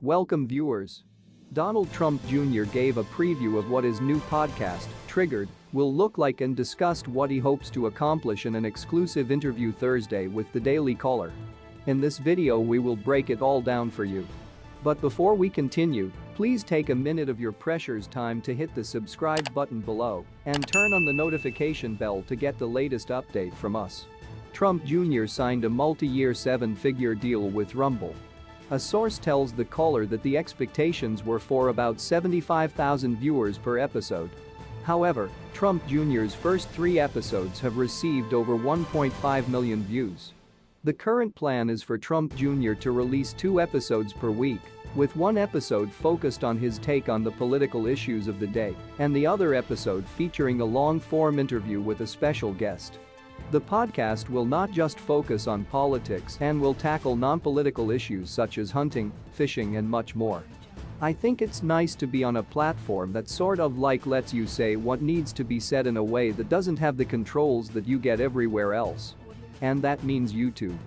Welcome viewers. Donald Trump Jr. gave a preview of what his new podcast, Triggered, will look like and discussed what he hopes to accomplish in an exclusive interview Thursday with the Daily Caller. In this video we will break it all down for you. But before we continue, please take a minute of your precious time to hit the subscribe button below and turn on the notification bell to get the latest update from us. Trump Jr. signed a multi-year seven-figure deal with Rumble. A source tells the Caller that the expectations were for about 75,000 viewers per episode. However, Trump Jr.'s first 3 episodes have received over 1.5 million views. The current plan is for Trump Jr. to release 2 episodes per week, with one episode focused on his take on the political issues of the day and the other episode featuring a long-form interview with a special guest. The podcast will not just focus on politics and will tackle non-political issues such as hunting, fishing and much more. I think it's nice to be on a platform that sort of like lets you say what needs to be said in a way that doesn't have the controls that you get everywhere else. And that means YouTube.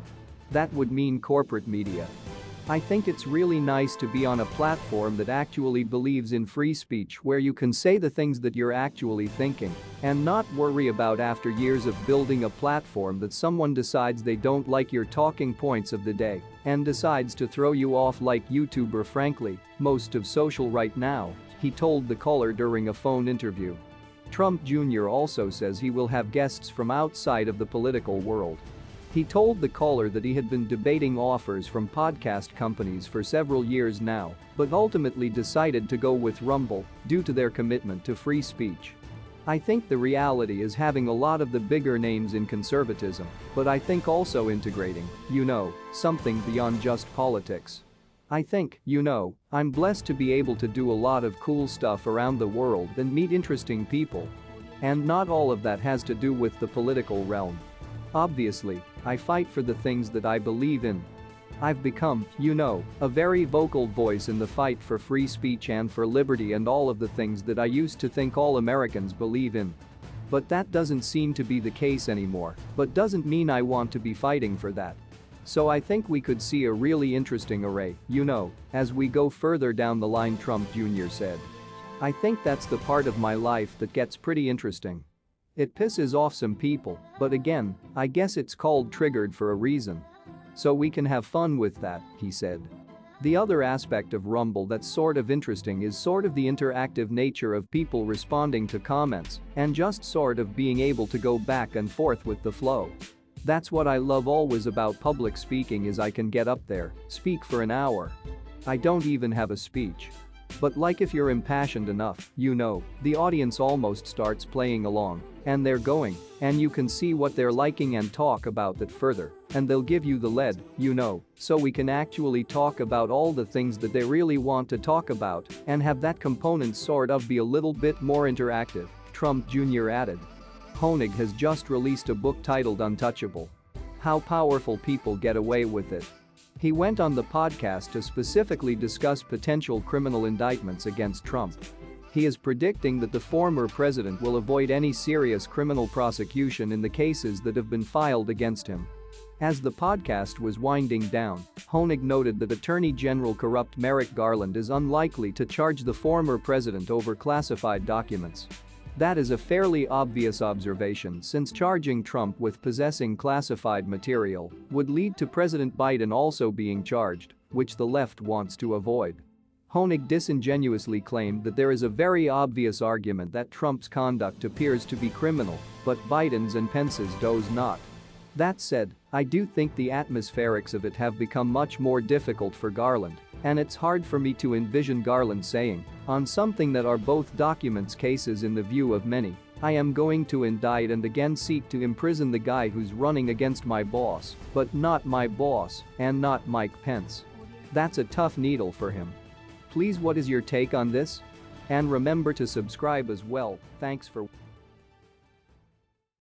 That would mean corporate media. I think it's really nice to be on a platform that actually believes in free speech where you can say the things that you're actually thinking and not worry about after years of building a platform that someone decides they don't like your talking points of the day and decides to throw you off like YouTube or frankly, most of social right now, he told the Caller during a phone interview. Trump Jr. also says he will have guests from outside of the political world. He told the Caller that he had been debating offers from podcast companies for several years now, but ultimately decided to go with Rumble due to their commitment to free speech. I think the reality is having a lot of the bigger names in conservatism, but I think also integrating, something beyond just politics. I think, I'm blessed to be able to do a lot of cool stuff around the world and meet interesting people. And not all of that has to do with the political realm. Obviously, I fight for the things that I believe in. I've become, a very vocal voice in the fight for free speech and for liberty and all of the things that I used to think all Americans believe in. But that doesn't seem to be the case anymore, but doesn't mean I want to be fighting for that. So I think we could see a really interesting array, as we go further down the line, Trump Jr. said. I think that's the part of my life that gets pretty interesting. It pisses off some people, but again, I guess it's called Triggered for a reason. So we can have fun with that, he said. The other aspect of Rumble that's sort of interesting is sort of the interactive nature of people responding to comments and just sort of being able to go back and forth with the flow. That's what I love always about public speaking is I can get up there, speak for an hour. I don't even have a speech. But like if you're impassioned enough, the audience almost starts playing along, and they're going, and you can see what they're liking and talk about that further, and they'll give you the lead, so we can actually talk about all the things that they really want to talk about and have that component sort of be a little bit more interactive, Trump Jr. added. Honig has just released a book titled Untouchable. How Powerful People Get Away with It. He went on the podcast to specifically discuss potential criminal indictments against Trump. He is predicting that the former president will avoid any serious criminal prosecution in the cases that have been filed against him. As the podcast was winding down, Honig noted that Attorney General corrupt Merrick Garland is unlikely to charge the former president over classified documents. That is a fairly obvious observation since charging Trump with possessing classified material would lead to President Biden also being charged, which the left wants to avoid. Honig disingenuously claimed that there is a very obvious argument that Trump's conduct appears to be criminal, but Biden's and Pence's does not. That said, I do think the atmospherics of it have become much more difficult for Garland, and it's hard for me to envision Garland saying, on something that are both documents cases in the view of many, I am going to indict and again seek to imprison the guy who's running against my boss, but not my boss, and not Mike Pence. That's a tough needle for him. Please, what is your take on this? And remember to subscribe as well. Thanks for